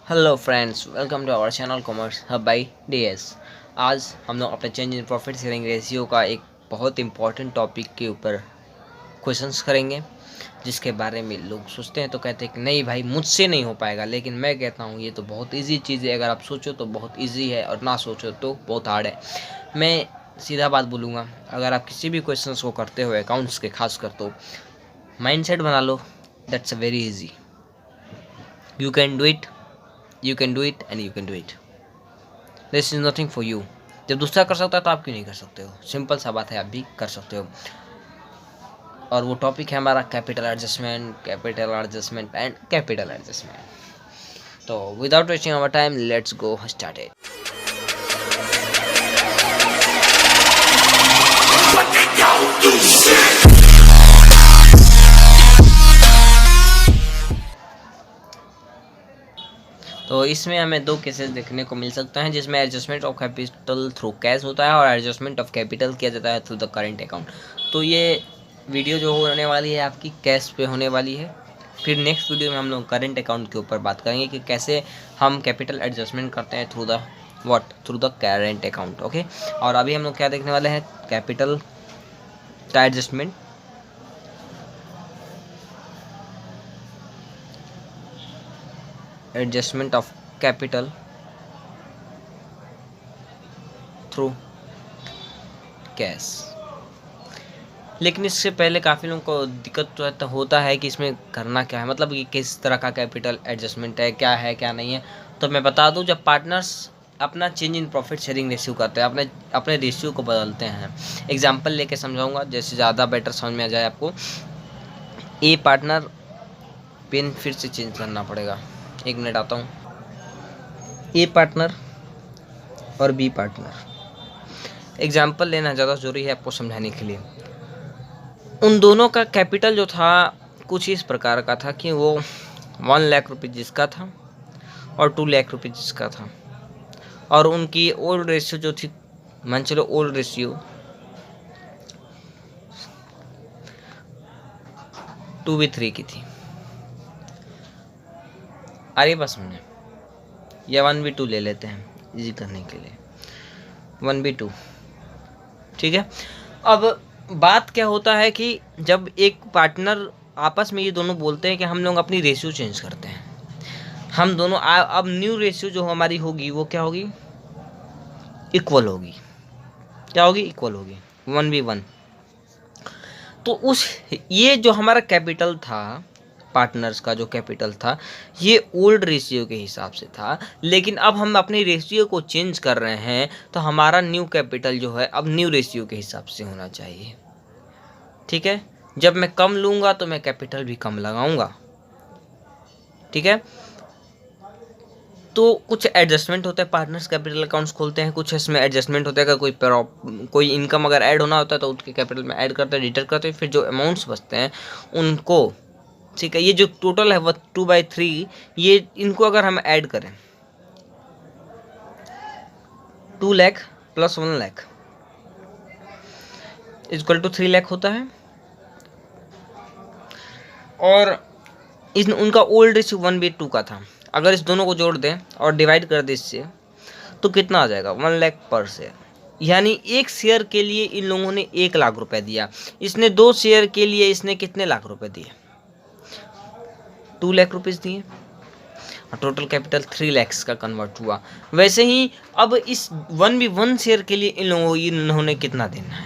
Hello friends, welcome to our channel commerce hub by DS. आज हम लोग अपने change in profit sharing ratio का एक बहुत इंपॉर्टेंट टॉपिक के ऊपर क्वेश्चंस करेंगे, जिसके बारे में लोग सोचते हैं तो कहते हैं कि नहीं भाई मुझसे नहीं हो पाएगा, लेकिन मैं कहता हूँ ये तो बहुत इजी चीज़ है। अगर आप सोचो तो बहुत इजी है और ना सोचो तो बहुत हार्ड है। मैं सीधा बात बोलूँगा, अगर आप किसी भी क्वेश्चन को करते हो अकाउंट्स के खास कर, तो माइंडसेट बना लो, that's a very easy. You can do it, you can do it and you can do it. This is nothing for you. जब दूसरा कर सकता है तो आप क्यों नहीं कर सकते हो? सिंपल सा बात है, आप भी कर सकते हो। और वो टॉपिक है हमारा capital adjustment and capital adjustment. तो without wasting our time, let's go started. तो इसमें हमें दो केसेस देखने को मिल सकते हैं, जिसमें adjustment of capital through cash होता है और एडजस्टमेंट ऑफ कैपिटल किया जाता है थ्रू द करेंट अकाउंट। तो ये वीडियो जो होने वाली है आपकी कैश पे होने वाली है। फिर नेक्स्ट वीडियो में हम लोग करेंट अकाउंट के ऊपर बात करेंगे कि कैसे हम कैपिटल एडजस्टमेंट करते हैं through the current account. Okay, और अभी हम लोग क्या देखने वाले हैं? कैपिटल का adjustment, adjustment of capital through cash. लेकिन इससे पहले काफ़ी लोगों को दिक्कत तो होता है कि इसमें करना क्या है, मतलब कि किस तरह का कैपिटल एडजस्टमेंट है क्या नहीं है। तो मैं बता दूं, जब पार्टनर्स अपना change in profit sharing ratio करते हैं, अपने रेशियो को बदलते हैं। एग्जांपल लेके समझाऊंगा जैसे ज़्यादा बेटर समझ में आ जाए आपको। ए पार्टनर, पेन फिर से चेंज करना पड़ेगा, 1 मिनट आता हूँ। ए पार्टनर और बी पार्टनर, एग्जाम्पल लेना ज़्यादा ज़रूरी है आपको समझाने के लिए। उन दोनों का कैपिटल जो था कुछ इस प्रकार का था कि वो 1 लाख रुपये जिसका था और 2 लाख रुपये जिसका था, और उनकी ओल्ड रेशियो जो थी, मान चलो ओल्ड रेशियो 2:3 की थी। अरे बस हमने या 1:2 ले लेते हैं इजी करने के लिए, 1:2, ठीक है। अब बात क्या होता है कि जब एक पार्टनर आपस में ये दोनों बोलते हैं कि हम लोग अपनी रेशियो चेंज करते हैं, हम दोनों अब न्यू रेशियो जो हमारी होगी वो क्या होगी? इक्वल होगी। क्या होगी? इक्वल होगी, 1:1। तो ये जो हमारा कैपिटल था, पार्टनर्स का जो कैपिटल था, ये ओल्ड रेशियो के हिसाब से था। लेकिन अब हम अपनी रेशियो को चेंज कर रहे हैं, तो हमारा न्यू कैपिटल जो है अब न्यू रेशियो के हिसाब से होना चाहिए, ठीक है। जब मैं कम लूँगा तो मैं कैपिटल भी कम लगाऊंगा, ठीक है। तो कुछ एडजस्टमेंट होता है, पार्टनर्स कैपिटल अकाउंट्स खोलते हैं, कुछ इसमें एडजस्टमेंट होता है। अगर कोई इनकम अगर ऐड होना होता है तो उसके कैपिटल में ऐड करते हैं, डिडक्ट करते हैं, फिर जो अमाउंट्स बचते हैं उनको, ठीक है। ये जो टोटल है वो 2/3, ये इनको अगर हम ऐड करें, 2 lakh plus 1 lakh equal to 3 lakh होता है। और उनका ओल्ड रेशियो 1:2 का था। अगर इस दोनों को जोड़ दें और डिवाइड कर दें इससे, तो कितना आ जाएगा? 1 लाख पर शेयर। यानी एक शेयर के लिए इन लोगों ने 1 लाख रुपए दिया। इसने 2 शेयर के लिए इसने कितने लाख रुपए दिए? 2 लाख रुपीज़ दिए, और टोटल कैपिटल 3 लैक्स का कन्वर्ट हुआ। वैसे ही अब इस 1 शेयर के लिए इन्होंने कितना देना है?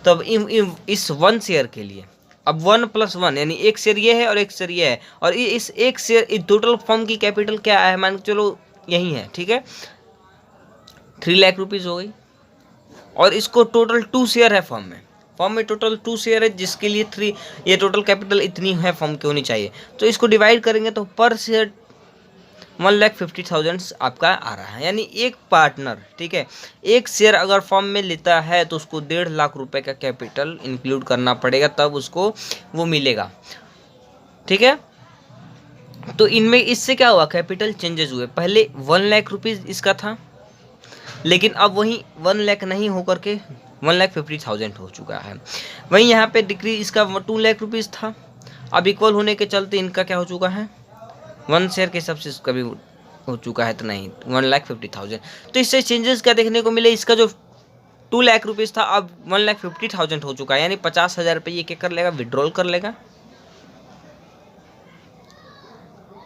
तब इस 1 शेयर के लिए अब 1 + 1 यानी एक शेयर ये है और एक शेयर ये है, और इस एक शेयर, इस टोटल फर्म की कैपिटल क्या है? मान के चलो यही है, ठीक है, 3 लाख रुपीज़ हो गई। और इसको टोटल 2 शेयर है फर्म में टोटल 2 शेयर है, जिसके लिए 3, ये टोटल कैपिटल इतनी है फर्म की होनी चाहिए। तो इसको डिवाइड करेंगे तो पर शेयर 1,50,000 आपका आ रहा है। यानी एक पार्टनर, ठीक है, एक शेयर अगर फर्म में लेता है तो उसको 1.5 लाख रुपए का कैपिटल इंक्लूड करना पड़ेगा, तब उसको वो मिलेगा, ठीक है। तो इनमें इससे क्या हुआ? कैपिटल चेंजेस हुए। पहले 1 लाख रुपीज़ इसका था, लेकिन अब वही 1 लाख नहीं होकर के 1,50,000 हो चुका है। वहीं यहाँ पे डिक्रीज इसका 2 लाख रुपीज़ था, अब इक्वल होने के चलते इनका क्या हो चुका है? 1 शेयर के हिसाब से इसका भी हो चुका है, तो नहीं 1,50,000। तो इससे चेंजेस क्या देखने को मिले, इसका जो 2 लाख रुपीज़ था अब 1,50,000 हो चुका है, यानी 50,000 रुपये ये क्या कर लेगा, विड्रॉल कर लेगा,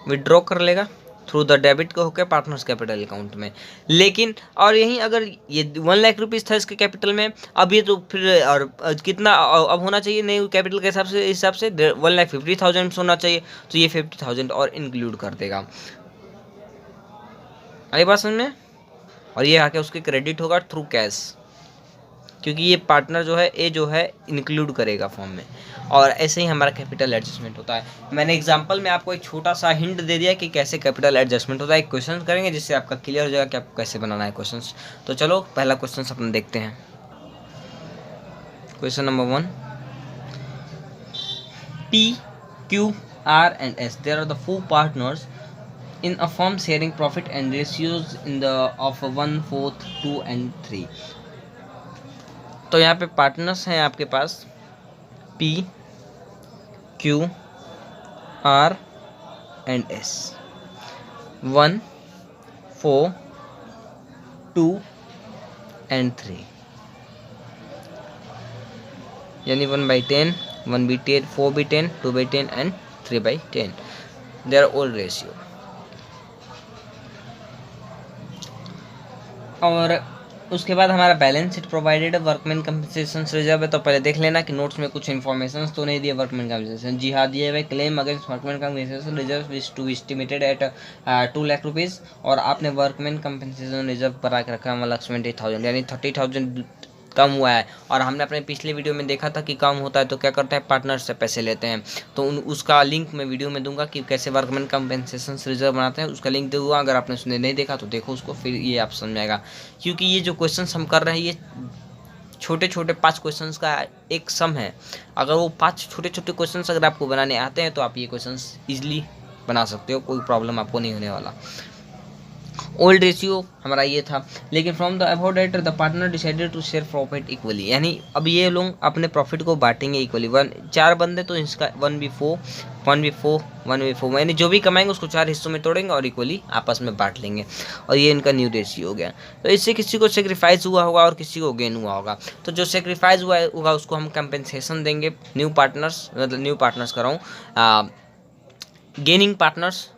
विड्रॉ कर लेगा थ्रू द डेबिट को होकर पार्टनर्स कैपिटल अकाउंट में। लेकिन और यहीं अगर ये 1 लाख रुपीज़ था इसके कैपिटल में, अब ये तो फिर और कितना अब होना चाहिए नई कैपिटल के हिसाब से 1,50,000 होना चाहिए, तो ये 50,000 और इंक्लूड कर देगा। आई बात समझ में? और ये आके उसके क्रेडिट होगा थ्रू कैश, क्योंकि ये पार्टनर जो है ये जो है इंक्लूड करेगा फॉर्म में। और ऐसे ही हमारा कैपिटल एडजस्टमेंट होता है। मैंने एग्जांपल में आपको एक छोटा सा हिंट दे दिया कि कैसे कैपिटल एडजस्टमेंट होता है। एक क्वेश्चन करेंगे जिससे आपका क्लियर हो जाएगा कि आपको कैसे बनाना है क्वेश्चंस। तो चलो पहला क्वेश्चन अपन देखते हैं। Question number 1, P, Q, R and S, there are the 4 partners in a firm sharing profit and ratios in the of 1/4, 2 and 3। तो यहाँ पे पार्टनर्स हैं आपके पास P, Q, R and S, 1, 4, 2 and 3, यानी 1/10, 1/10, 4/10, 2/10 and 3/10। They are all ratio. और उसके बाद हमारा balance sheet provided workman compensation reserve है। तो पहले देख लेना कि नोट्स में कुछ इन्फॉर्मेशन तो नहीं दिए वर्कमैन कंपनसेशन। जी हाँ दिए हुए, claim against workman compensation reserve which to estimated at 2 lakh rupees, और आपने वर्कमैन कंपनसेशन रिजर्व बना के रखा है 1,20,000, यानी 30,000 कम हुआ है। और हमने अपने पिछले वीडियो में देखा था कि कम होता है तो क्या करते हैं, पार्टनर से पैसे लेते हैं। तो उसका लिंक मैं वीडियो में दूंगा कि कैसे वर्कमैन कंपनसेशन रिजर्व बनाते हैं, उसका लिंक दूंगा। अगर आपने उसने नहीं देखा तो देखो उसको, फिर ये आप समझ आएगा। क्योंकि ये जो क्वेश्चन हम कर रहे हैं ये छोटे छोटे 5 क्वेश्चंस का एक सम है। अगर वो 5 छोटे छोटे क्वेश्चंस अगर आपको बनाने आते हैं तो आप ये क्वेश्चंस ईजिली बना सकते हो, कोई प्रॉब्लम आपको नहीं होने वाला। ओल्ड रेशियो हमारा ये था। लेकिन from the above date the partner decided to share profit equally, यानी अब ये लोग अपने प्रॉफिट को बांटेंगे इक्वली। 4 बंदे तो इसका 1/4, 1/4, 1/4, यानी जो भी कमाएंगे उसको 4 हिस्सों में तोड़ेंगे और इक्वली आपस में बांट लेंगे। और ये इनका न्यू रेशियो हो गया। तो इससे किसी को सेक्रीफाइस हुआ होगा और किसी को गेन हुआ होगा। तो जो सेक्रीफाइस हुआ होगा उसको हम कंपेंसेशन देंगे। न्यू पार्टनर्स, मतलब न्यू पार्टनर्स कर रहा हूँ, gaining partners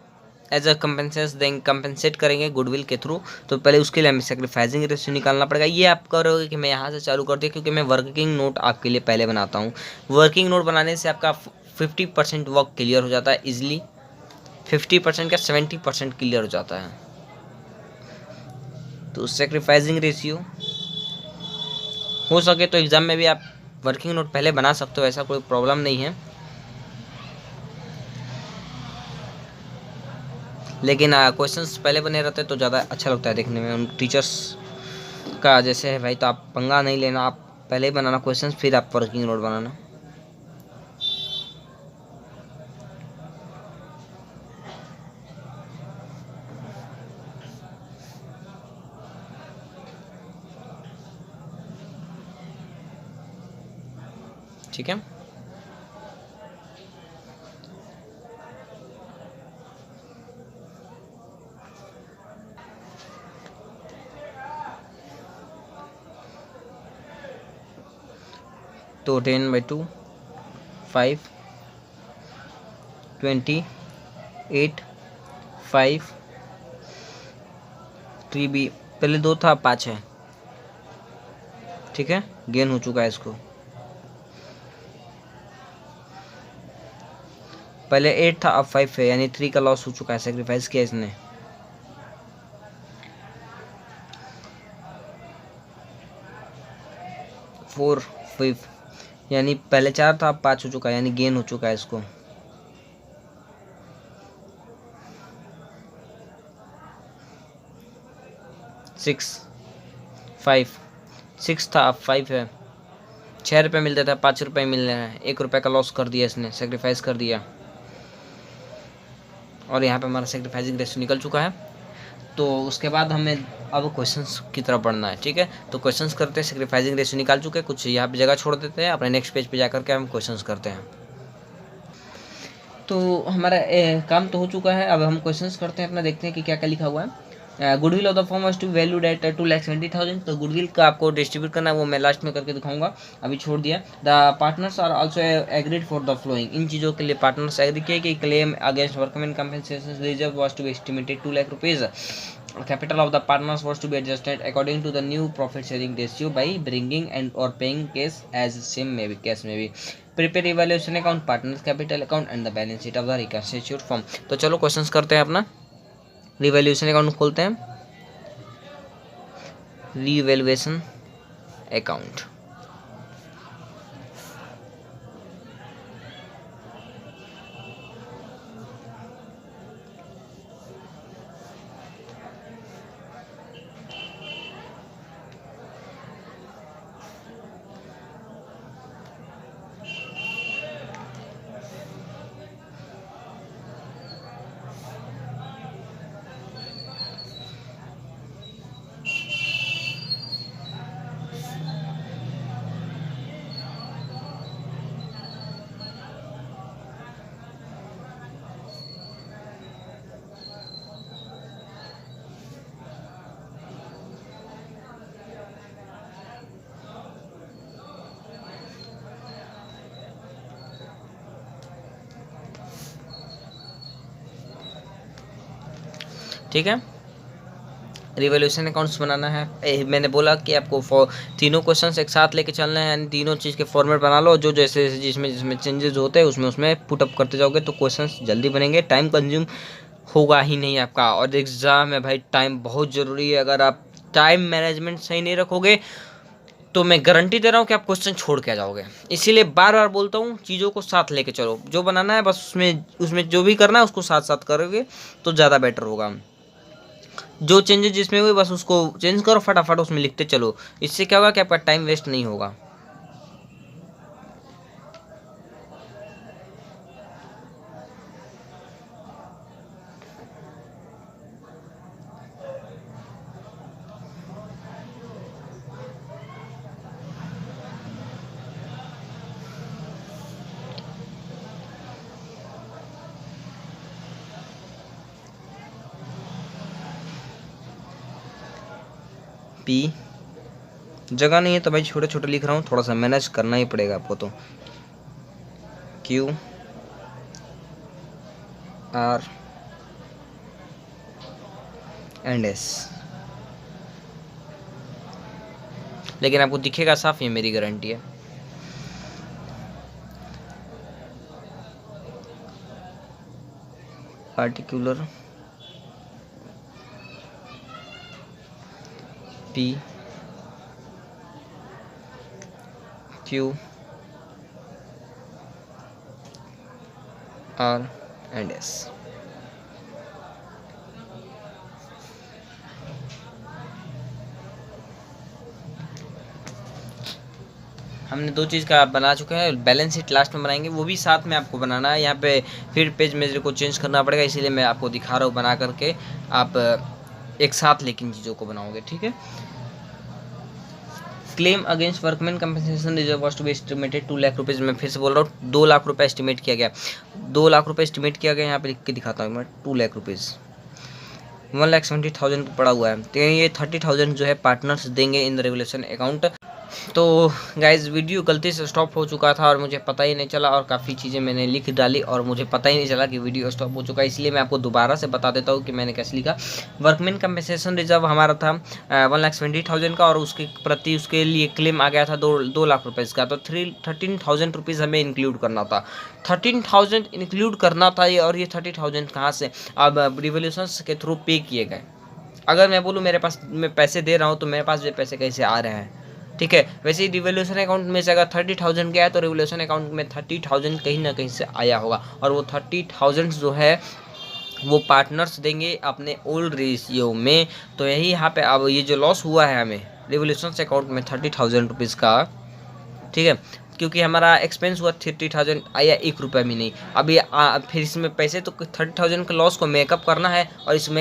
as a compensate करेंगे गुडविल के थ्रू। तो पहले उसके लिए हमें सेक्रीफाइसिंग रेशियो निकालना पड़ेगा। ये आप करोगे कि मैं यहाँ से चालू कर दिया, क्योंकि मैं वर्किंग नोट आपके लिए पहले बनाता हूँ। वर्किंग नोट बनाने से आपका 50% वर्क क्लियर हो जाता है इजीली, 50% का 70% क्लियर हो जाता है। तो सेक्रीफाइसिंग रेशियो हो सके तो एग्जाम में भी आप वर्किंग नोट पहले बना सकते हो, ऐसा कोई प्रॉब्लम नहीं है। लेकिन क्वेश्चंस पहले बने रहते तो ज़्यादा अच्छा लगता है देखने में। उन टीचर्स का जैसे है भाई, तो आप पंगा नहीं लेना, आप पहले ही बनाना क्वेश्चंस, फिर आप वर्किंग नोट बनाना। ठीक है। तो 10/2, 5, 20, 8, 5, 3B, पहले 2 था 5 है। ठीक है, गेन हो चुका है इसको। पहले 8 था अब 5 है, यानी 3 का लॉस हो चुका है, सेक्रीफाइस किया इसने। फोर 5, यानी पहले 4 था अब 5 हो चुका है, यानी गेन हो चुका है इसको। सिक्स 5, 6 था अब 5 है। 6 रुपये मिलते थे, 5 रुपये मिल रहे हैं, 1 रुपये का लॉस कर दिया इसने, सेक्रीफाइस कर दिया। और यहाँ पे हमारा सेक्रीफाइसिंग रेशियो निकल चुका है। तो उसके बाद हमें अब क्वेश्चंस की तरफ बढ़ना है। ठीक है, तो क्वेश्चंस करते हैं। सेक्रीफाइसिंग रेशियो निकाल चुके हैं, कुछ यहाँ पे जगह छोड़ देते हैं, अपने नेक्स्ट पेज पे जाकर के हम क्वेश्चंस करते हैं। तो हमारा काम तो हो चुका है। अब हम क्वेश्चंस करते हैं अपना, देखते हैं कि क्या क्या लिखा हुआ है। Goodwill of the form was to valued at 2,70,000। तो गुडविल का आपको डिस्ट्रीब्यूट करना है, वो मैं लास्ट में करके दिखाऊंगा, अभी छोड़ दिया। The partners are also agreed for the flowing. इन चीज़ों के लिए पार्टनर्स एग्री किए कि claim against workman compensation reserve was to be estimated 2 lakh rupees. Capital of the partners was to be adjusted according to the new profit sharing ratio by bringing and or paying cash as same may be cash may be prepare evaluation account, partners capital account and the balance sheet of the reconstituted firm। तो चलो questions करते हैं अपना। Revaluation account खोलते हैं, revaluation account. ठीक है, revolution accounts बनाना है। मैंने बोला कि आपको तीनों क्वेश्चंस एक साथ लेके चलना है, यानी तीनों चीज़ के फॉर्मेट बना लो, जो जैसे जिसमें चेंजेस होते हैं उसमें पुटअप करते जाओगे तो क्वेश्चंस जल्दी बनेंगे, टाइम कंज्यूम होगा ही नहीं आपका। और एग्ज़ाम है भाई, टाइम बहुत ज़रूरी है। अगर आप टाइम मैनेजमेंट सही नहीं रखोगे तो मैं गारंटी दे रहा हूँ कि आप क्वेश्चन छोड़ के आ जाओगे। इसीलिए बार बार बोलता हूँ, चीज़ों को साथ लेके चलो, जो बनाना है बस उसमें जो भी करना है उसको साथ साथ करोगे तो ज़्यादा बेटर होगा। जो चेंजेस जिसमें हुए बस उसको चेंज करो, फटाफट उसमें लिखते चलो। इससे क्या होगा कि आपका टाइम वेस्ट नहीं होगा। पी जगह नहीं है तो भाई छोटे छोटे लिख रहा हूँ, थोड़ा सा मैनेज करना ही पड़ेगा आपको। तो क्यू आर एंड एस, लेकिन आपको दिखेगा साफ, ये मेरी गारंटी है। Particular P Q R and S. हमने दो चीज़ का बना चुका है, बैलेंस शीट लास्ट में बनाएंगे, वो भी साथ में आपको बनाना है। यहाँ पे फिर पेज मेजर को चेंज करना पड़ेगा, इसीलिए मैं आपको दिखा रहा हूँ बना करके। आप एक साथ लेकिन चीज़ों को बनाओगे, ठीक है। Claim against workman compensation reserve was to be estimated 2 lakh rupees. मैं फिर से बोल रहा हूँ, 2 लाख रुपये एस्टिमेट किया गया, 2 लाख रुपये एस्टिमेट किया गया। यहाँ पे लिख के दिखाता हूँ मैं, 2 लाख रुपीज़, 1,70,000 पड़ा हुआ है। तो ये 30,000 जो है पार्टनर्स देंगे इन द रेवोल्यूशन अकाउंट। तो गाइज वीडियो गलती से स्टॉप हो चुका था और मुझे पता ही नहीं चला, और काफ़ी चीज़ें मैंने लिख डाली और मुझे पता ही नहीं चला कि वीडियो स्टॉप हो चुका है। इसलिए मैं आपको दोबारा से बता देता हूँ कि मैंने कैसे लिखा। वर्कमैन कंपनसेशन रिजर्व हमारा था 1,70,000 का, और उसके प्रति उसके लिए क्लेम आ गया था 2 लाख रुपये का। तो 13,000 रुपीज़ हमें इंक्लूड करना था, 13,000 इंक्लूड करना था। और ये 30,000 कहाँ से, अब रिवोल्यूशन के थ्रू पे किए गए। अगर मैं बोलूँ मेरे पास मैं पैसे दे रहा हूँ तो मेरे पास ये पैसे कैसे आ रहे हैं, ठीक है। वैसे ही रिवोल्यूशन अकाउंट में से अगर 30,000 गया है तो रिवोल्यूशन अकाउंट में 30,000 कहीं ना कहीं से आया होगा, और वो 30,000 जो है वो पार्टनर्स देंगे अपने ओल्ड रेशियो में। तो यही यहाँ पे अब ये जो लॉस हुआ है हमें रिवोल्यूशन अकाउंट में 30,000 रुपीज़ का, ठीक है, क्योंकि हमारा एक्सपेंस हुआ 30,000, आया 1 रुपये भी नहीं। अभी फिर इसमें पैसे तो 30,000 का लॉस को मेकअप करना है, और इसको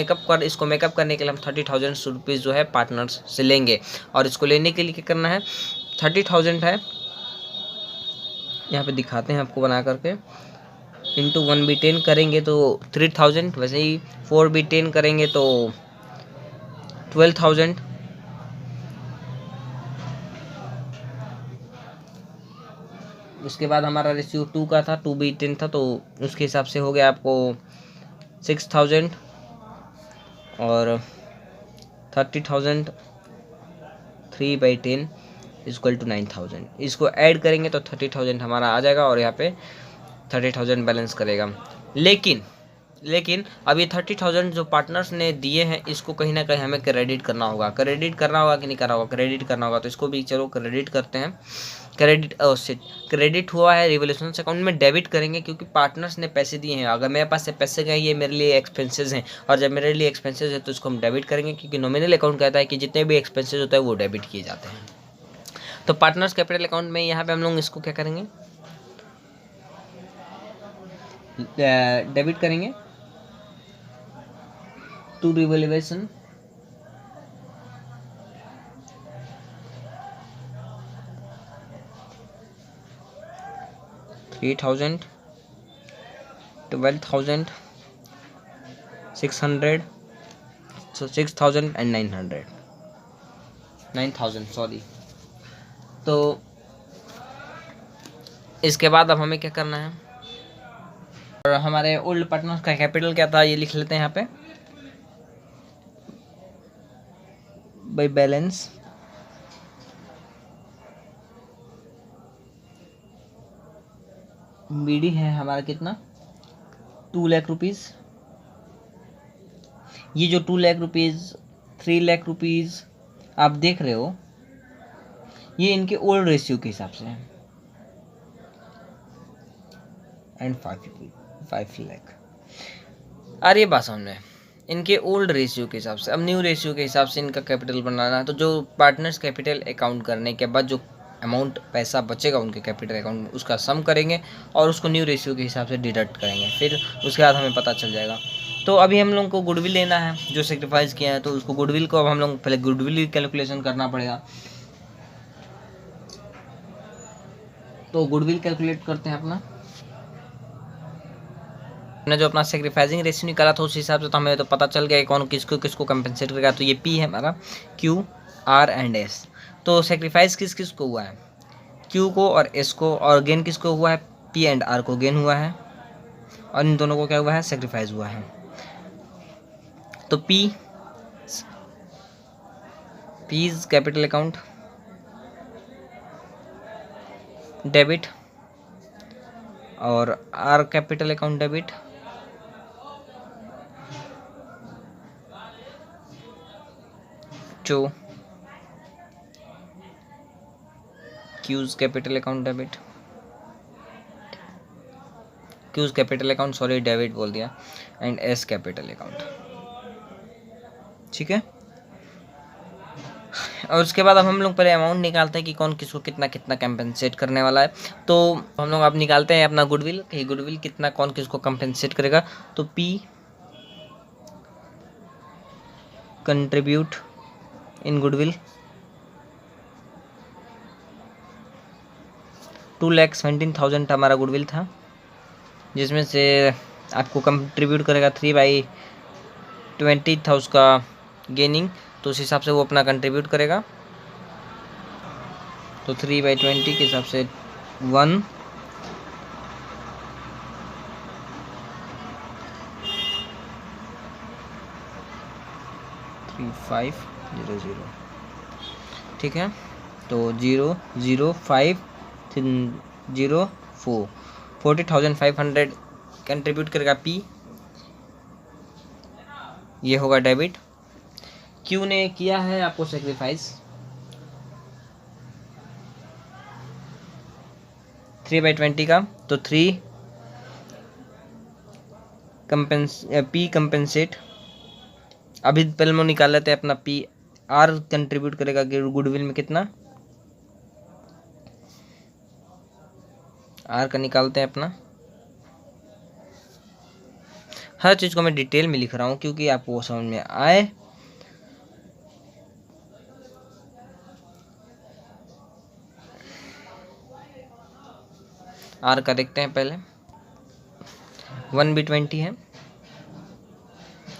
मेकअप करने के लिए हम 30,000 रुपीज़ जो है पार्टनर्स से लेंगे। और इसको लेने के लिए क्या करना है, 30,000 है, यहाँ पे दिखाते हैं आपको बना करके। इंटू 1B10 करेंगे तो 3000, वैसे ही 4B10 करेंगे तो 12,000। उसके बाद हमारा रेशियो 2 का था, 2B10 था, तो उसके हिसाब से हो गया आपको 6,000 और 30,000। 3/10 इक्वल टू 9,000। इसको ऐड करेंगे तो 30,000 हमारा आ जाएगा और यहाँ पे 30,000 बैलेंस करेगा। लेकिन अब ये 30,000 जो पार्टनर्स ने दिए हैं इसको कहीं ना कहीं हमें क्रेडिट करना होगा। क्रेडिट करना होगा कि नहीं करना होगा? क्रेडिट करना होगा, तो इसको भी चलो क्रेडिट करते हैं। क्रेडिट हुआ है रिवोल्यूशन अकाउंट में, डेबिट करेंगे क्योंकि पार्टनर्स ने पैसे दिए हैं। अगर मेरे पास से पैसे गए, ये मेरे लिए एक्सपेंसेस हैं, और जब मेरे लिए एक्सपेंसेस है तो इसको हम डेबिट करेंगे, क्योंकि नॉमिनल अकाउंट कहता है कि जितने भी एक्सपेंसेस होते हैं वो डेबिट किए जाते हैं। तो पार्टनर्स कैपिटल अकाउंट में यहाँ पे हम लोग इसको क्या करेंगे? डेबिट करेंगे to revolution 3,000, 12,000, 600, so 6,000 and 900, 9,000 sorry. तो इसके बाद अब हमें क्या करना है? और हमारे ओल्ड पार्टनर्स का कैपिटल क्या था ये लिख लेते हैं यहाँ पे, बाय बैलेंस बीडी है हमारा कितना? 2 लाख रुपीज़। ये जो 2 लाख रुपीज़, 3 लाख रुपीज़ आप देख रहे हो, ये इनके ओल्ड रेशियो के हिसाब से है। एंड 5 लाख। अरे ये बात समझ में, इनके ओल्ड रेशियो के हिसाब से। अब न्यू रेशियो के हिसाब से इनका कैपिटल बनाना है। तो जो पार्टनर्स कैपिटल अकाउंट करने के बाद जो अमाउंट पैसा बचेगा उनके कैपिटल अकाउंट में, उसका सम करेंगे और उसको न्यू रेशियो के हिसाब से डिडक्ट करेंगे। फिर उसके बाद हमें पता चल जाएगा। तो अभी हम लोग को गुडविल लेना है जो सेक्रीफाइस किया है, तो उसको गुडविल को अब हम लोग पहले गुडविल कैलकुलेशन करना पड़ेगा। तो गुडविल कैलकुलेट करते हैं अपना। हमने जो अपना सेक्रीफाइसिंग रेशियो निकाला था उस हिसाब से तो हमें तो पता चल गया कौन किसको किसको कंपेंसेट करेगा। तो ये पी है हमारा, क्यू, आर एंड एस। तो सेक्रीफाइस किस किस को हुआ है? क्यू को और एस को। और गेन किसको हुआ है? पी एंड आर को गेन हुआ है, और इन दोनों को क्या हुआ है? सेक्रीफाइस हुआ है। तो P is capital account debit, और आर कैपिटल अकाउंट डेबिट, जो cues capital account debit, cues capital account sorry debit बोल दिया, एंड एस कैपिटल अकाउंट। ठीक है। और उसके बाद अब हम लोग पहले अमाउंट निकालते हैं कि कौन किसको कितना कितना कंपेंसेट करने वाला है। तो हम लोग अब निकालते हैं अपना गुडविल कि गुडविल कितना कौन किसको कंपेंसेट करेगा। तो पी कंट्रीब्यूट इन गुडविल 2,17,000 हमारा गुडविल था, जिसमें से आपको कंट्रीब्यूट करेगा 3/20 था उसका गेनिंग, तो उस हिसाब से वो अपना कंट्रीब्यूट करेगा। तो 3/20 के हिसाब से 1 3500। ठीक है। तो 00504 40,500 कंट्रीब्यूट करेगा पी, ये होगा डेबिट। क्यू ने किया है आपको सेक्रीफाइस 3/20 का, तो 3 पी कंपेंसेट। अभी पहले हम निकाल लेते हैं अपना पी। आर कंट्रीब्यूट करेगा गुडविल में कितना? आर का निकालते हैं अपना। हर चीज़ को मैं डिटेल में लिख रहा हूँ क्योंकि आपको वो समझ में आए। आर का देखते हैं पहले। 1B20 है,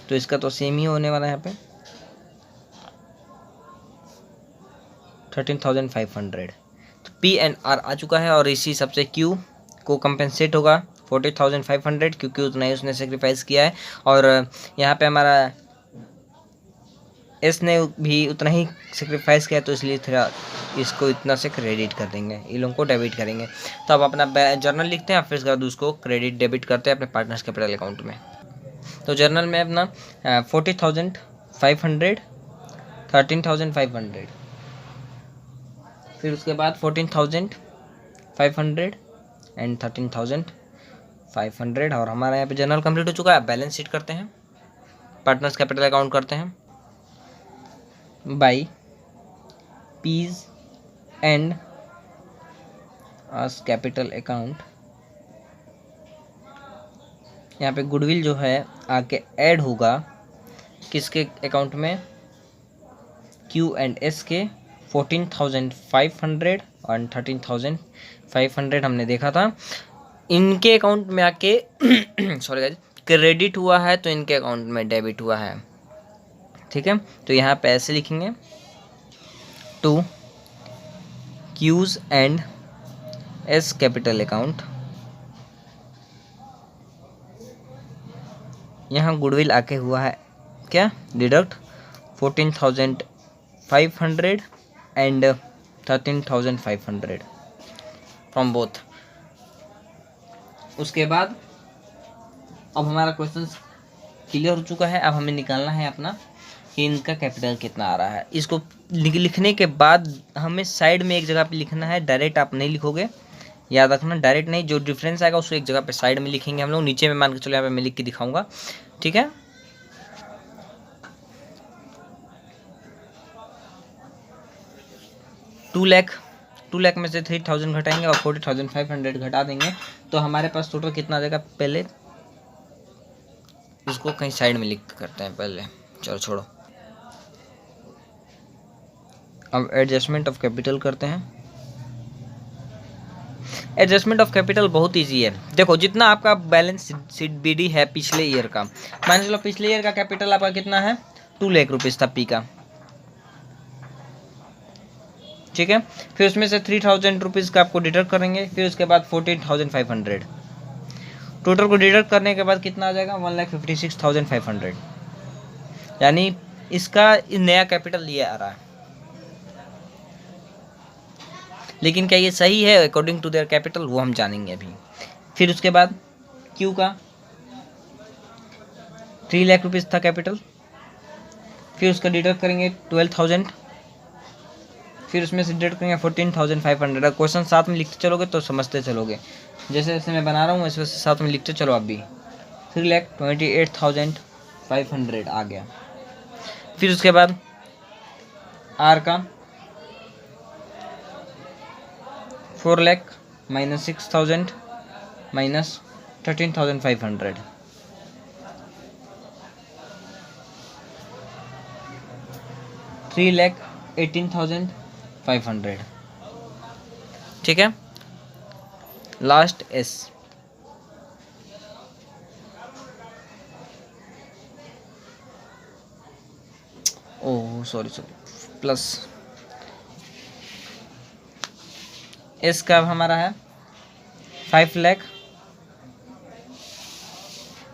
तो इसका तो सेम ही होने वाला है यहाँ पे 13,500। तो P&R आ चुका है और इसी सबसे Q को कंपेंसेट होगा 40,500, क्योंकि उतना ही उसने सेक्रीफाइस किया है। और यहाँ पे हमारा एस ने भी उतना ही सेक्रीफाइस किया, तो इसलिए थोड़ा इसको इतना से क्रेडिट कर देंगे, इन लोगों को डेबिट करेंगे। तो अब अपना जर्नल लिखते हैं, फिर उसके बाद उसको क्रेडिट डेबिट करते हैं अपने पार्टनर्स कैपिटल अकाउंट में। तो जर्नल में अपना 40,500, 13,500, फिर उसके बाद 14,500 एंड 13,500। और हमारा यहाँ पे जर्नल कंप्लीट हो चुका है। बैलेंस शीट करते हैं, पार्टनर्स कैपिटल अकाउंट करते हैं by P's and R's capital account. यहाँ पे गुडविल जो है आके ऐड होगा किसके अकाउंट में, Q&S के 14,500 और 13,500 हमने देखा था। इनके अकाउंट में आके सॉरी गाइस, क्रेडिट हुआ है तो इनके अकाउंट में डेबिट हुआ है, ठीक है। तो यहाँ पे ऐसे लिखेंगे टू Q&S कैपिटल अकाउंट। यहाँ गुडविल आके हुआ है क्या, डिडक्ट 14,500 एंड 13,500 फ्रॉम बोथ। उसके बाद अब हमारा क्वेश्चन क्लियर हो चुका है। अब हमें निकालना है अपना कि इनका कैपिटल कितना आ रहा है। इसको लिखने के बाद हमें साइड में एक जगह पे लिखना है, डायरेक्ट आप नहीं लिखोगे, याद रखना, डायरेक्ट नहीं, जो डिफरेंस आएगा उसको एक जगह पे साइड में लिखेंगे हम लोग। नीचे में मान के चलो, यहाँ पे मैं लिख के दिखाऊंगा, ठीक है। टू लाख में से 3,000 घटाएंगे और 40,500 घटा देंगे, तो हमारे पास टोटल कितना आ जाएगा। पहले इसको कहीं साइड में लिख करते हैं पहले, चलो छोड़ो। अब एडजस्टमेंट ऑफ कैपिटल करते हैं। एडजस्टमेंट ऑफ कैपिटल बहुत इजी है। देखो, जितना आपका बैलेंस शीट BD है पिछले ईयर का, मान चलो पिछले ईयर का कैपिटल आपका कितना है, 2 लाख रुपीज़ था P का, ठीक है। फिर उसमें से 3,000 रुपीज़ का आपको डिडक्ट करेंगे, फिर उसके बाद 14,500 टोटल को डिडक्ट करने के बाद कितना आ जाएगा, 1,56,500। यानी इसका नया कैपिटल ये आ रहा है। लेकिन क्या ये सही है अकॉर्डिंग टू देयर कैपिटल, वो हम जानेंगे अभी। फिर उसके बाद Q का 3 लाख रुपीज़ था कैपिटल, फिर उसका डिडक्ट करेंगे 12,000, फिर उसमें से डिडक्ट करेंगे 14,500। क्वेश्चन साथ में लिखते चलोगे तो समझते चलोगे, जैसे जैसे मैं बना रहा हूँ इस वजह से साथ में लिखते चलो आप भी। 3,28,500 आ गया। फिर उसके बाद R का 4 लाख माइनस 6,000 माइनस 13,500, $3,18,500, ठीक है। Last S, oh sorry plus S का हमारा है 5 लाख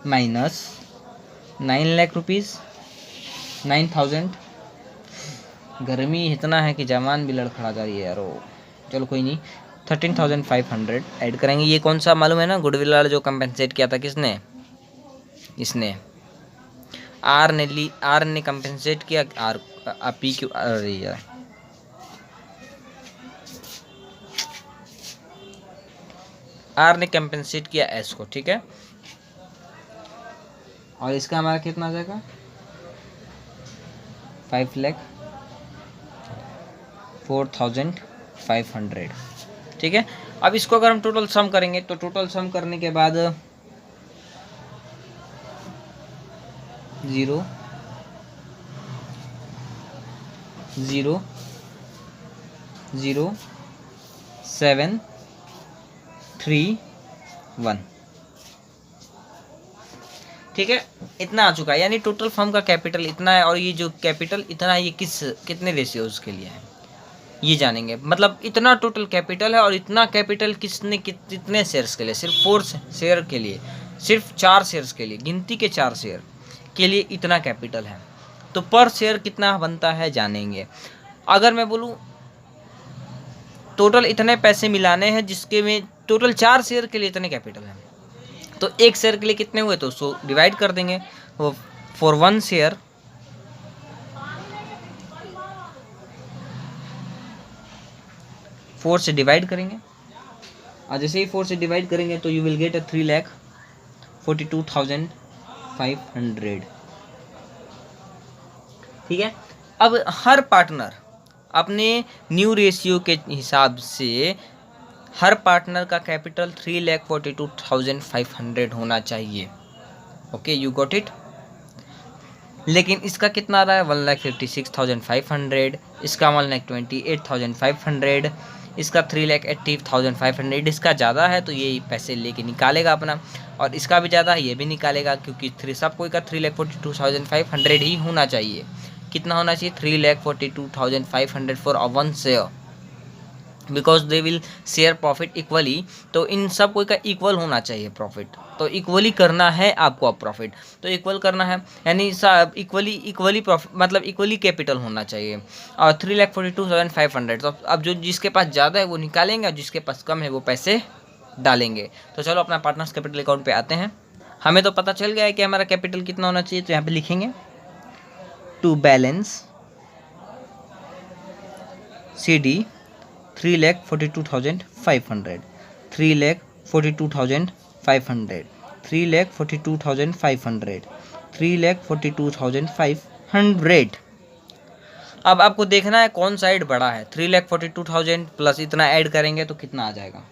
माइनस 9 लाख रुपीज़ 9,000। गर्मी इतना है कि जवान भी लड़खड़ा जा रही है यार। चलो कोई नहीं, 13,500 ऐड करेंगे। ये कौन सा मालूम है ना, गुडविल वाला जो कंपेंसेट किया था किसने, इसने आर ने कंपेंसेट किया। PQ, अरे यार R ने कंपेंसेट किया S को, ठीक है। और इसका हमारा कितना आ जाएगा 5,04,500, ठीक है। अब इसको अगर हम टोटल सम करेंगे तो टोटल सम करने के बाद 0 0 0 7 3 1 ठीक है, इतना आ चुका है, यानी टोटल फर्म का कैपिटल इतना है और ये जो कैपिटल इतना है, ये कितने रेशियोज के लिए है ये जानेंगे। मतलब इतना टोटल कैपिटल है और इतना कैपिटल कितने शेयर्स के लिए, सिर्फ 4 शेयर के लिए, सिर्फ 4 शेयर्स के लिए, गिनती के 4 शेयर के लिए इतना कैपिटल है। तो पर शेयर कितना बनता है जानेंगे। अगर मैं बोलूँ टोटल इतने पैसे मिलाने हैं जिसके में टोटल 4 शेयर के लिए इतने कैपिटल है, तो एक शेयर के लिए कितने हुए, तो 100 डिवाइड कर देंगे। वो फॉर 1 शेयर 4 से डिवाइड करेंगे और जैसे ही 4 से डिवाइड करेंगे तो यू विल गेट 3,42,500। ठीक है, अब हर पार्टनर अपने न्यू रेशियो के हिसाब से हर पार्टनर का कैपिटल 3,42,500 होना चाहिए। Okay, you got it. लेकिन इसका कितना आ रहा है, 1,56,500, इसका 1,28,500, इसका 3,80,500। इसका ज़्यादा है तो ये पैसे लेके निकालेगा अपना, और इसका भी ज़्यादा है ये भी निकालेगा, क्योंकि सब कोई का 3,42,500 ही होना चाहिए। कितना होना चाहिए, 3,42,500 for a 1 share, because they will share profit equally. तो इन सब कोई का इक्वल होना चाहिए प्रॉफिट, तो इक्वली करना है आपको अब प्रॉफिट, तो इक्वल करना है यानी सब इक्वली प्रॉफिट, मतलब इक्वली कैपिटल होना चाहिए। और 3,42,500, तो अब जो जिसके पास ज़्यादा है वो निकालेंगे और जिसके पास कम है वो पैसे डालेंगे। तो चलो अपना पार्टनर्स कैपिटल अकाउंट पे आते हैं। हमें तो पता चल गया है कि हमारा कैपिटल कितना होना चाहिए, तो यहाँ पे लिखेंगे टू बैलेंस CD 3,42,500, 3,42,500, 3,42,500, 3,42,500। अब आपको देखना है कौन साइड बड़ा है। 3,42,000 प्लस इतना ऐड करेंगे तो कितना आ जाएगा,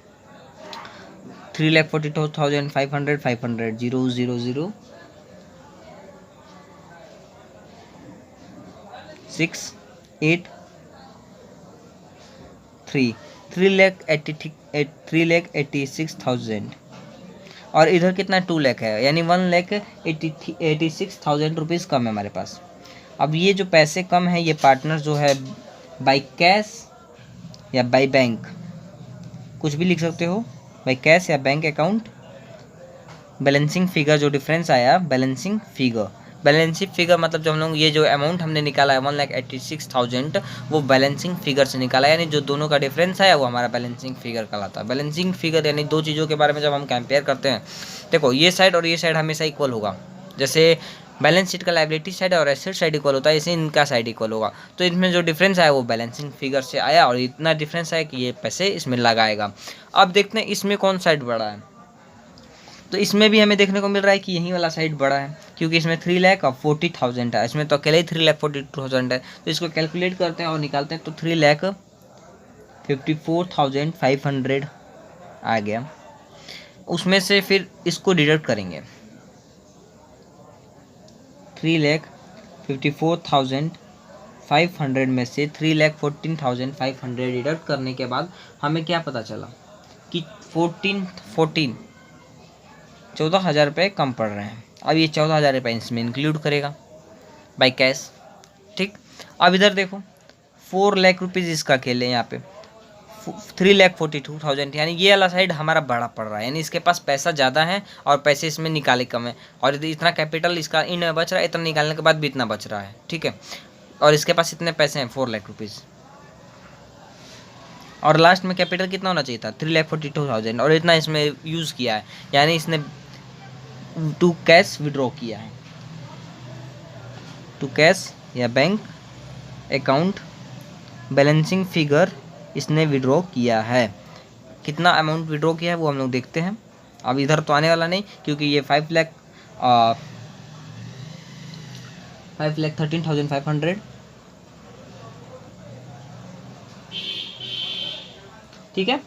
3,42,500, 500, 0 0 0 6 8 3,86,000 और इधर कितना 2 लाख है, यानी 1,86,000 रुपीज़ कम है हमारे पास। अब ये जो पैसे कम है ये पार्टनर जो है बाई कैश या बाई बैंक, कुछ भी लिख सकते हो, बाई कैश या बैंक अकाउंट। बैलेंसिंग फिगर जो डिफरेंस आया, बैलेंसिंग फिगर मतलब जो हम लोग ये जो अमाउंट हमने निकाला है 1,86,000, वो बैलेंसिंग फिगर से निकाला है, यानी जो दोनों का डिफरेंस आया वो हमारा बैलेंसिंग फिगर कहलाता है। बैलेंसिंग फिगर यानी दो चीज़ों के बारे में जब हम कंपेयर करते हैं, देखो ये साइड और ये साइड हमेशा इक्वल होगा। जैसे बैलेंस शीट का लायबिलिटी साइड और एसेट साइड इक्वल होता है, इसे इनका साइड इक्वल होगा। तो इनमें जो डिफरेंस आया वो बैलेंसिंग फिगर से आया और इतना डिफरेंस आया कि ये पैसे इसमें लगाएगा। अब देखते हैं इसमें कौन साइड बड़ा है, तो इसमें भी हमें देखने को मिल रहा है कि यही वाला साइड बड़ा है, क्योंकि इसमें 3,40,000 है, इसमें तो अकेले ही 3,42,000 है। तो इसको कैलकुलेट करते हैं और निकालते हैं तो 3,54,500 आ गया। उसमें से फिर इसको डिडक्ट करेंगे, 3,54,500 में से 3,14,500 डिडक्ट करने के बाद हमें क्या पता चला कि 14,000 रुपये कम पड़ रहे हैं। अब ये 14,000 रुपये इसमें इंक्लूड करेगा बाई कैश। ठीक, अब इधर देखो 4 लाख रुपीज़ इसका अकेले यहाँ पे 3,42,000, यानी ये वाला साइड हमारा बड़ा पड़ रहा है, यानी इसके पास पैसा ज़्यादा है और पैसे इसमें निकाले कम है, और इतना कैपिटल इसका इन में बच रहा है, इतना निकालने के बाद भी इतना बच रहा है। ठीक है, और इसके पास इतने पैसे हैं 4 लाख रुपीज़, और लास्ट में कैपिटल कितना होना चाहिए था 3,42,000, और इतना इसमें यूज़ किया है, यानी इसने टू कैश विड्रॉ किया है, टू कैश या बैंक अकाउंट बैलेंसिंग फिगर इसने विड्रॉ किया है। कितना अमाउंट विड्रॉ किया है वो हम लोग देखते हैं। अब इधर तो आने वाला नहीं, क्योंकि ये 5,13,500, ठीक है,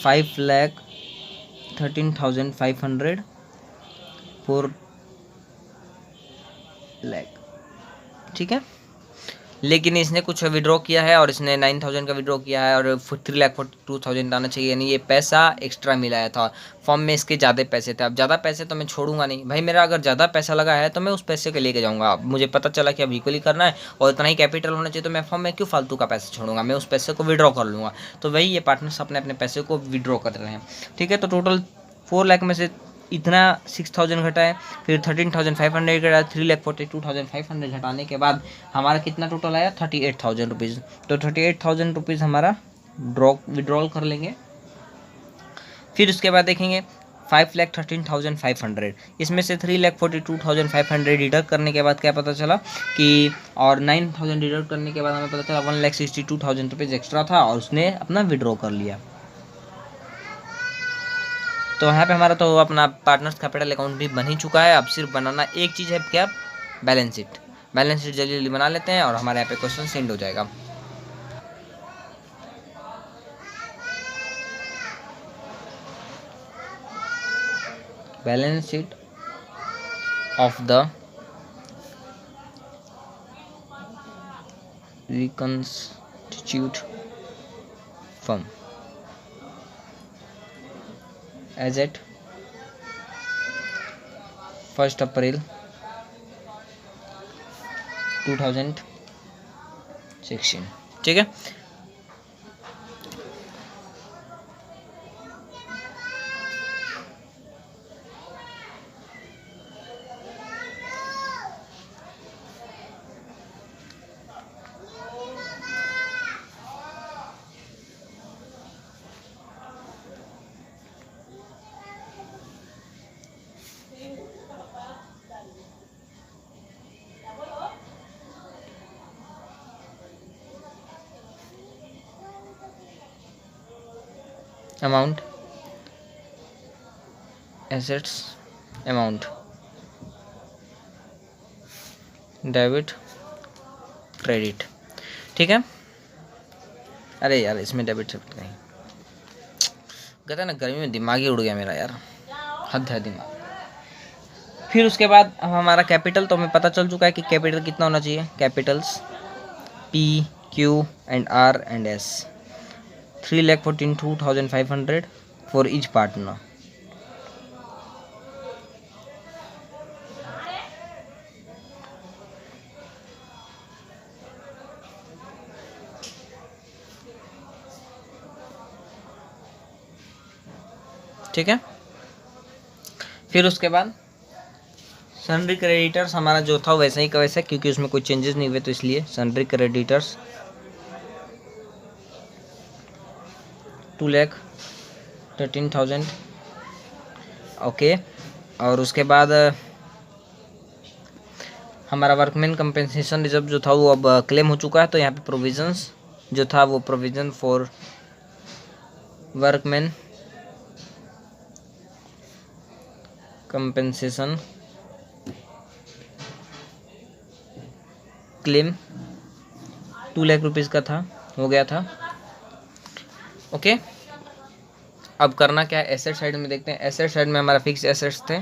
5,13,500 4 लाख, ठीक है। लेकिन इसने कुछ विड्रॉ किया है और इसने 9000 का विड्रॉ किया है और 3,42,000 आना चाहिए, यानी ये पैसा एक्स्ट्रा मिलाया था। फॉर्म में इसके ज़्यादा पैसे थे। अब ज़्यादा पैसे तो मैं छोड़ूंगा नहीं भाई, मेरा अगर ज़्यादा पैसा लगा है तो मैं उस पैसे को लेके जाऊँगा। अब मुझे पता चला कि अब इक्वली करना है और इतना ही कैपिटल होना चाहिए, तो मैं फॉर्म में क्यों फालतू का पैसा छोड़ूंगा, मैं उस पैसे को विड्रॉ कर लूँगा। तो वही ये पार्टनर्स अपने अपने पैसे को विड्रॉ कर रहे हैं। ठीक है, तो टोटल 4 लाख में से इतना 6000 घटा है, फिर 13,500 घटा, 3,42,500 घटाने के बाद हमारा कितना टोटल आया 38,000 रुपीज़। तो 38,000 रुपीज़ हमारा विड्रॉल कर लेंगे। फिर उसके बाद देखेंगे 5,13,500, इसमें से 3,42,500 डिडक्ट करने के बाद क्या पता चला कि, और 9,000 डिडक्ट करने के बाद हमें पता चला 1,62,000 रुपीज़ एक्स्ट्रा था और उसने अपना विड्रॉ कर लिया। तो यहाँ पे हमारा तो अपना पार्टनर्स कैपिटल अकाउंट भी बन ही चुका है। अब सिर्फ बनाना एक चीज़ है, क्या, बैलेंस शीट। बैलेंस शीट जल्दी जल्दी बना लेते हैं और हमारे यहाँ पे क्वेश्चन सेंड हो जाएगा। Balance sheet of the reconstitute firm as at 1 April 2016। ठीक है, amount, assets, amount, debit, credit. ठीक है, अरे यार इसमें डेबिट सेबिट नहीं, कहता ना गर्मी में दिमाग ही उड़ गया मेरा यार, हद है दिमाग। फिर उसके बाद अब हमारा कैपिटल तो हमें पता चल चुका है कि कैपिटल कितना होना चाहिए। Capitals P, Q and R and S, 3,42,500 for each partner। ठीक है, फिर उसके बाद सन्ड्री क्रेडिटर्स हमारा जो था वैसा ही का वैसा, क्योंकि उसमें कोई चेंजेस नहीं हुए, तो इसलिए सन्ड्री क्रेडिटर्स 2,13,000। ओके, और उसके बाद हमारा वर्कमैन कंपेंसेशन रिजर्व जो था वो अब क्लेम हो चुका है। तो यहाँ पे प्रोविजंस जो था वो provision for workman compensation claim 2 lakh rupees का था, हो गया था। ओके, अब करना क्या है, एसेट साइड में देखते हैं। एसेट साइड में हमारा फिक्स्ड एसेट्स थे,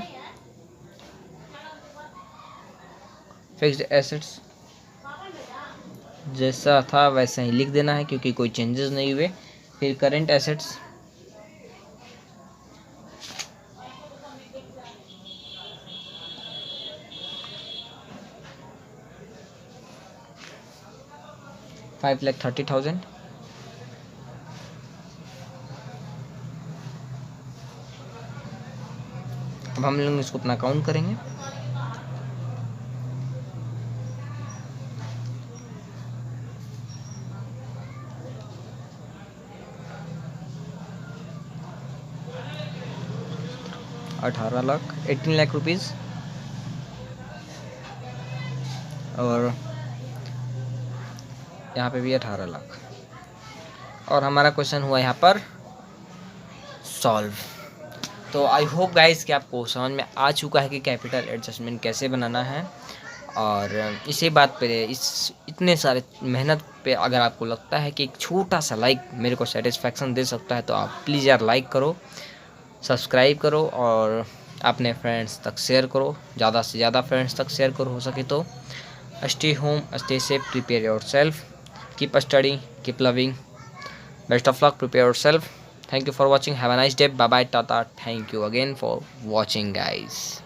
फिक्स्ड एसेट्स जैसा था वैसा ही लिख देना है क्योंकि कोई चेंजेस नहीं हुए। फिर करेंट एसेट्स $5,30,000। अब हम लोग इसको अपना काउंट करेंगे। $18 लाख रुपीज़, और यहाँ पे भी 18 लाख। और हमारा क्वेश्चन हुआ यहाँ पर सॉल्व। तो आई होप गाइस कि आपको समझ में आ चुका है कि कैपिटल एडजस्टमेंट कैसे बनाना है। और इसी बात पे, इस इतने सारे मेहनत पे अगर आपको लगता है कि एक छोटा सा लाइक मेरे को सेटिस्फेक्शन दे सकता है तो आप प्लीज़ यार लाइक करो, सब्सक्राइब करो और अपने फ्रेंड्स तक शेयर करो, ज़्यादा से ज़्यादा फ्रेंड्स तक शेयर करो हो सके तो। Stay home, stay safe, prepare yourself, keep studying, keep loving. Best of luck, prepare yourself. Thank you for watching. Have a nice day. Bye bye, tata. Thank you again for watching, guys.